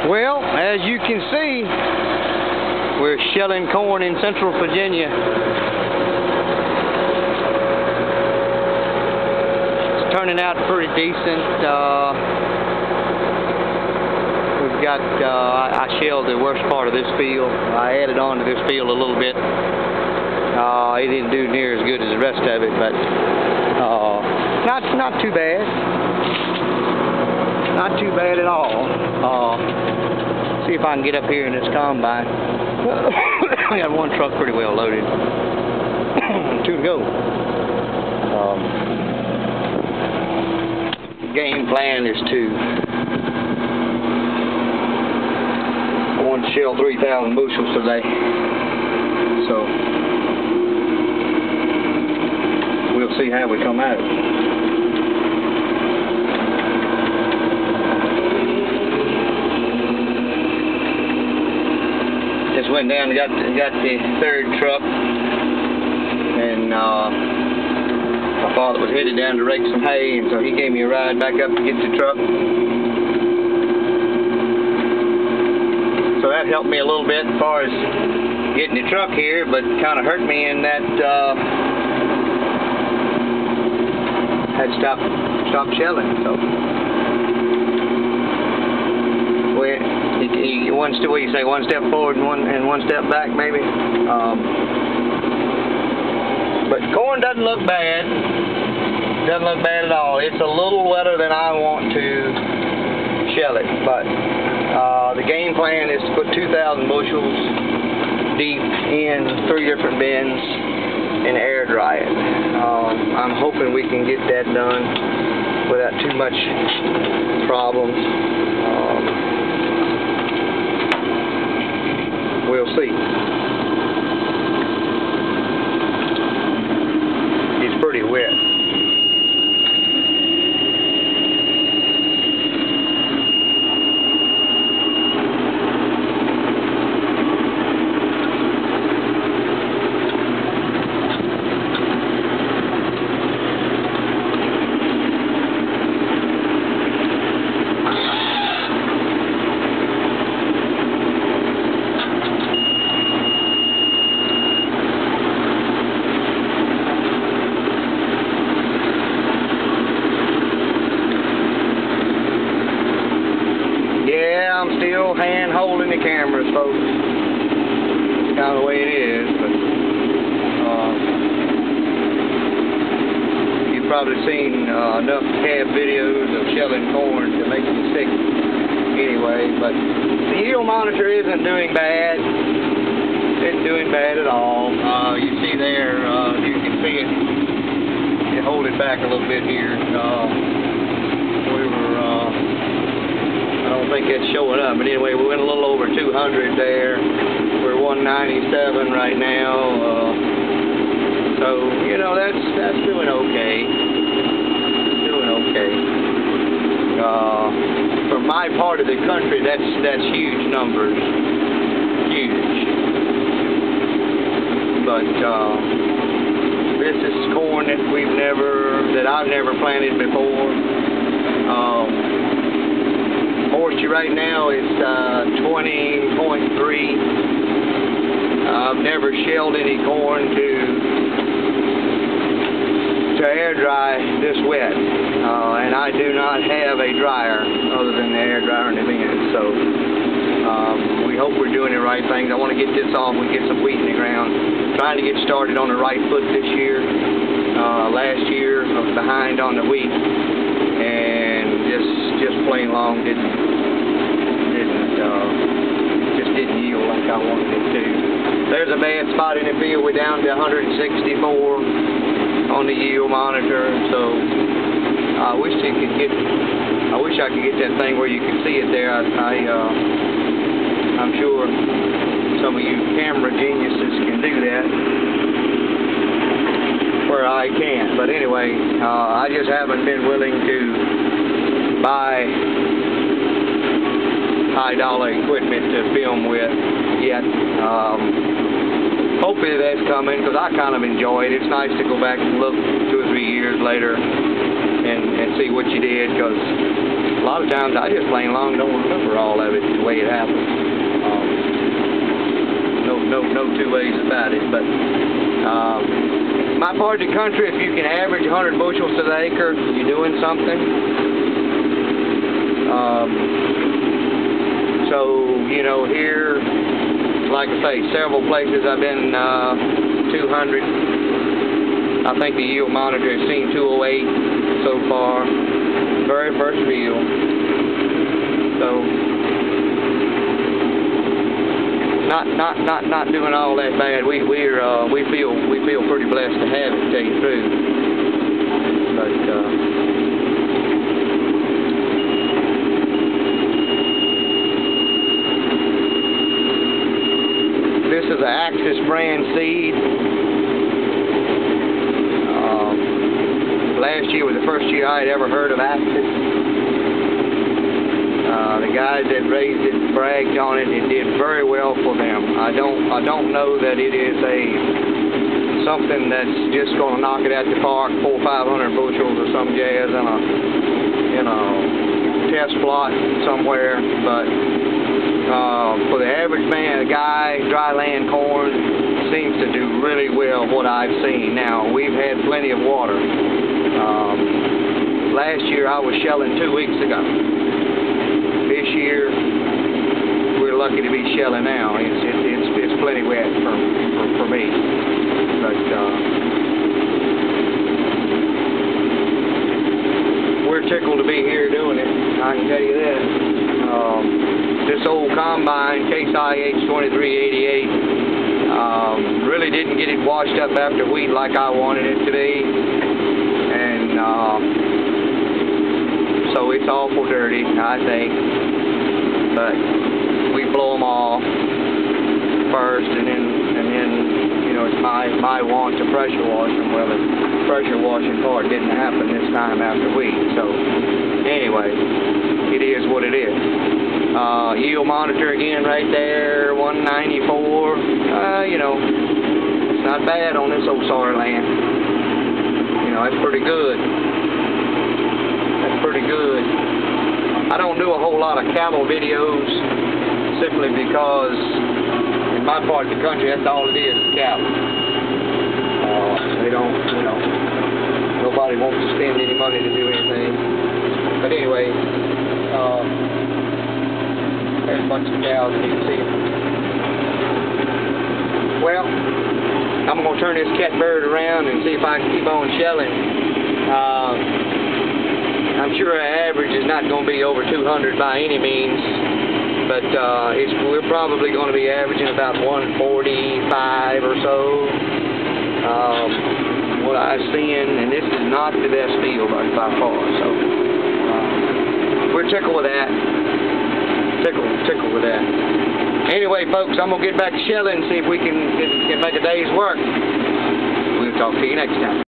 Well, as you can see, we're shelling corn in Central Virginia. It's turning out pretty decent. We've got, I shelled the worst part of this field. I added on to this field a little bit. It didn't do near as good as the rest of it, but not too bad. Not too bad at all. See if I can get up here in this combine. I got one truck pretty well loaded. 2 to go. Game plan is to I want to shell 3,000 bushels today. So we'll see how we come out. Just went down and got the 3rd truck, and my father was headed down to rake some hay, and so he gave me a ride back up to get the truck. So that helped me a little bit as far as getting the truck here, but kind of hurt me in that had stopped shelling. So what do you say? One step forward and one step back, maybe. But corn doesn't look bad. Doesn't look bad at all. It's a little wetter than I want to shell it, but the game plan is to put 2,000 bushels deep in 3 different bins and air dry it. I'm hoping we can get that done without too much problems. We'll see. It's pretty wet. I'm still hand holding the cameras, folks. It's kind of the way it is, but you've probably seen enough cab videos of shelling corn to make you sick anyway, but the yield monitor isn't doing bad. It's doing bad at all. You see there, you can see it. You hold it back a little bit here. I don't think it's showing up, but anyway, we went a little over 200 there. We're 197 right now, so you know that's doing okay. Doing okay. For my part of the country, that's huge numbers, huge. But this is corn that I've never planted before. Moisture right now is 20.3. I've never shelled any corn to air dry this wet, and I do not have a dryer other than the air dryer in the bin. So we hope we're doing the right things. I want to get this off and get some wheat in the ground. Trying to get started on the right foot this year. Last year I was behind on the wheat, and just plain long didn't yield like I wanted it to. There's a bad spot in the field. We're down to 164 on the yield monitor. So I wish I could get that thing where you can see it there. I'm sure some of you camera geniuses can do that, where I can't. But anyway, I just haven't been willing to buy high-dollar equipment to film with yet. Hopefully that's coming, because I kind of enjoy it. It's nice to go back and look 2 or 3 years later and see what you did, because lot of times I just plain long don't remember all of it the way it happened. No two ways about it. But my part of the country, if you can average 100 bushels to the acre, you're doing something. So, you know, here, like I say, several places I've been 200. I think the yield monitor has seen 208 so far. Very first field. So not doing all that bad. We feel pretty blessed to have it, to tell you the truth. But this is an Axis brand seed. Last year was the first year I had ever heard of Axis. The guys that raised it bragged on it. It did very well for them. I don't know that it is something that's just going to knock it out the park, 400 or 500 bushels or some jazz in a test plot somewhere. But for the average man, a guy, dry land corn seems to do really well. What I've seen. Now we've had plenty of water. Last year I was shelling 2 weeks ago. This year we're lucky to be shelling now. It's plenty wet for me. But we're tickled to be here doing it. I can tell you that. This old combine, Case IH 2388, really didn't get it washed up after wheat like I wanted it to be. And so it's awful dirty, I think. But we blow them off first, and then you know, it's my want to pressure wash them. Well, the pressure washing part didn't happen this time after wheat. So anyway, it is what it is. Yield monitor again right there, 194. You know, it's not bad on this old soil land. You know, that's pretty good. That's pretty good. I don't do a whole lot of cattle videos simply because in my part of the country that's all it is cattle. They don't, you know, nobody wants to spend any money to do anything. But anyway, there's a bunch of cows and you can see them. Well, I'm going to turn this catbird around and see if I can keep on shelling. I'm sure our average is not going to be over 200 by any means, but we're probably going to be averaging about 145 or so. What I've seen, and this is not the best field by far, so we're tickled with that. Tickled with that. Anyway, folks, I'm going to get back to shelling and see if we can make a day's work. We'll talk to you next time.